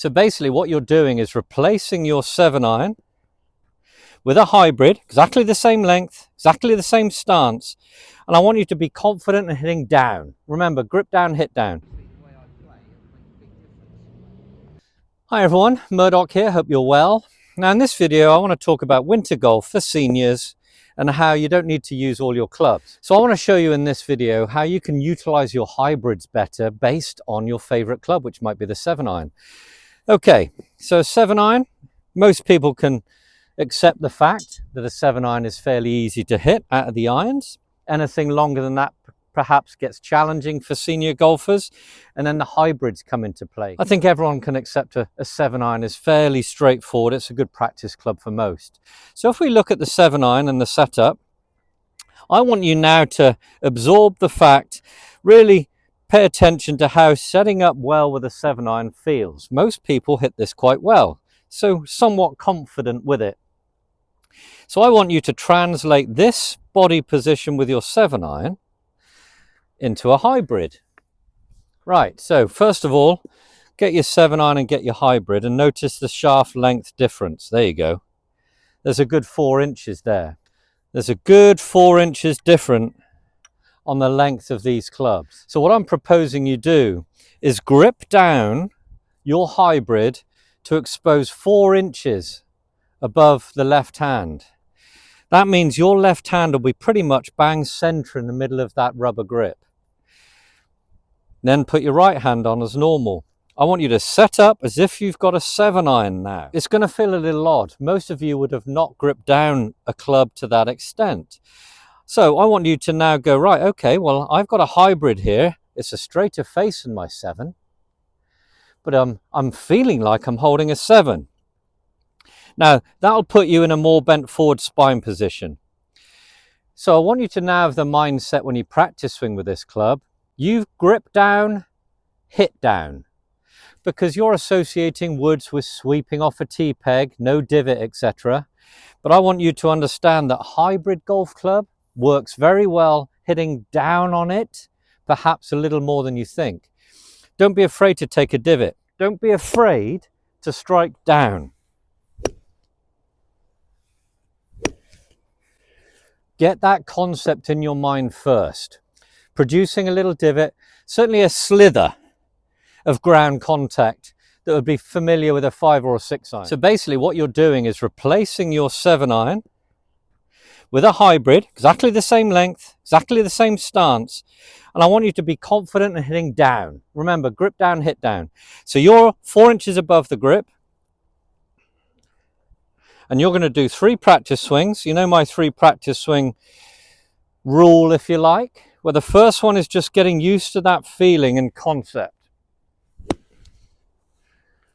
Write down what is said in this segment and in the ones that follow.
So basically what you're doing is replacing your 7-iron with a hybrid, exactly the same length, exactly the same stance, and I want you to be confident in hitting down. Remember, grip down, hit down. Hi everyone, Murdoch here, hope you're well. Now in this video I want to talk about winter golf for seniors and how you don't need to use all your clubs. So I want to show you in this video how you can utilize your hybrids better based on your favorite club, which might be the 7-iron. Okay, so 7-iron, most people can accept the fact that a 7-iron is fairly easy to hit out of the irons. Anything longer than that perhaps gets challenging for senior golfers, and then the hybrids come into play. I think everyone can accept a 7-iron is fairly straightforward. It's a good practice club for most. So if we look at the 7-iron and the setup, I want you now to absorb the fact, really pay attention to how setting up well with a 7-iron feels. Most people hit this quite well, so somewhat confident with it. So I want you to translate this body position with your 7-iron into a hybrid. Right, so first of all, get your 7-iron and get your hybrid and notice the shaft length difference. There you go. There's a good 4 inches there. There's a good 4 inches different on the length of these clubs. So what I'm proposing you do is grip down your hybrid to expose 4 inches above the left hand. That means your left hand will be pretty much bang center in the middle of that rubber grip. Then put your right hand on as normal. I want you to set up as if you've got a 7-iron now. It's going to feel a little odd. Most of you would have not gripped down a club to that extent. So I want you to now go, right, okay, well, I've got a hybrid here. It's a straighter face than my 7, but I'm feeling like I'm holding a 7. Now, that'll put you in a more bent forward spine position. So I want you to now have the mindset when you practice swing with this club, you grip down, hit down, because you're associating woods with sweeping off a tee peg, no divot, etc. But I want you to understand that hybrid golf club works very well hitting down on it, perhaps a little more than you think. Don't be afraid to take a divot. Don't be afraid to strike down. Get that concept in your mind first. Producing a little divot, certainly a slither of ground contact that would be familiar with a 5 or a 6-iron. So basically what you're doing is replacing your 7-iron with a hybrid, exactly the same length, exactly the same stance, and I want you to be confident in hitting down. Remember, grip down, hit down. So you're 4 inches above the grip, and you're going to do 3 practice swings. You know my 3 practice swing rule, if you like. Well, the first one is just getting used to that feeling and concept.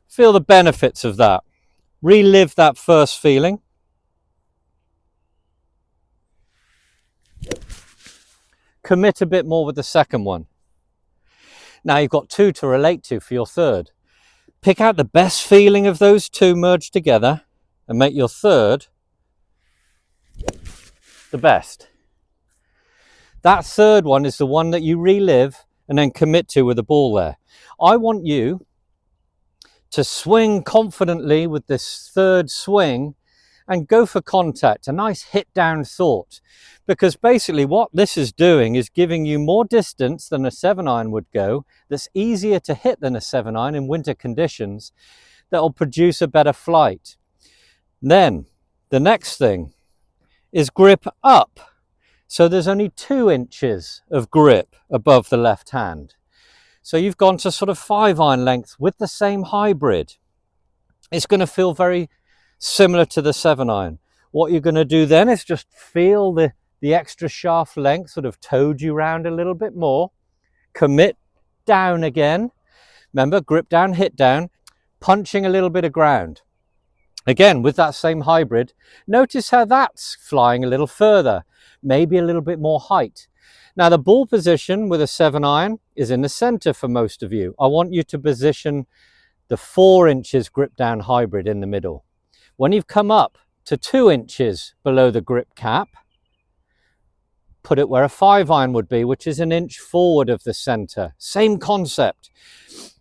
Feel the benefits of that. Relive that first feeling. Commit a bit more with the second one. Now you've got 2 to relate to for your third. Pick out the best feeling of those 2 merged together and make your third the best. That third one is the one that you relive and then commit to with the ball there. I want you to swing confidently with this third swing and go for contact, a nice hit down thought. Because basically what this is doing is giving you more distance than a 7-iron would go, that's easier to hit than a 7-iron in winter conditions, that will produce a better flight. Then the next thing is grip up. So there's only 2 inches of grip above the left hand. So you've gone to sort of 5-iron length with the same hybrid. It's going to feel very similar to the 7-iron. What you're going to do then is just feel the extra shaft length sort of toed you round a little bit more. Commit down again. Remember, grip down, hit down, punching a little bit of ground. Again, with that same hybrid, notice how that's flying a little further, maybe a little bit more height. Now the ball position with a 7-iron is in the center for most of you. I want you to position the 4 inches grip down hybrid in the middle. When you've come up to 2 inches below the grip cap, put it where a 5-iron would be, which is an inch forward of the center. Same concept.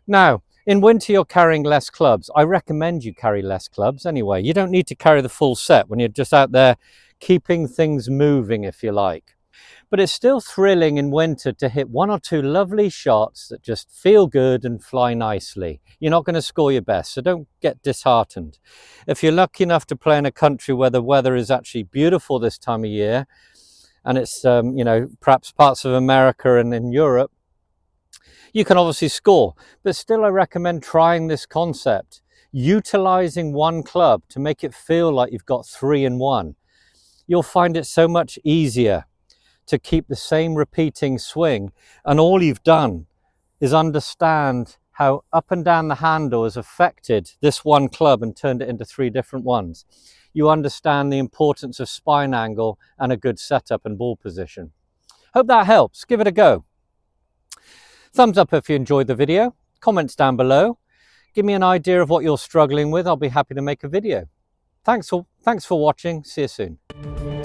Now, In winter, you're carrying less clubs. I recommend you carry less clubs anyway. You don't need to carry the full set when you're just out there keeping things moving, if you like. But it's still thrilling in winter to hit one or two lovely shots that just feel good and fly nicely. You're not going to score your best, so don't get disheartened. If you're lucky enough to play in a country where the weather is actually beautiful this time of year, and it's, perhaps parts of America and in Europe, you can obviously score, but still I recommend trying this concept, utilizing one club to make it feel like you've got three in one. You'll find it so much easier to keep the same repeating swing, and all you've done is understand how up and down the handle has affected this one club and turned it into three different ones. You understand the importance of spine angle and a good setup and ball position. Hope that helps. Give it a go. Thumbs up if you enjoyed the video, comments down below. Give me an idea of what you're struggling with. I'll be happy to make a video. Thanks for watching. See you soon.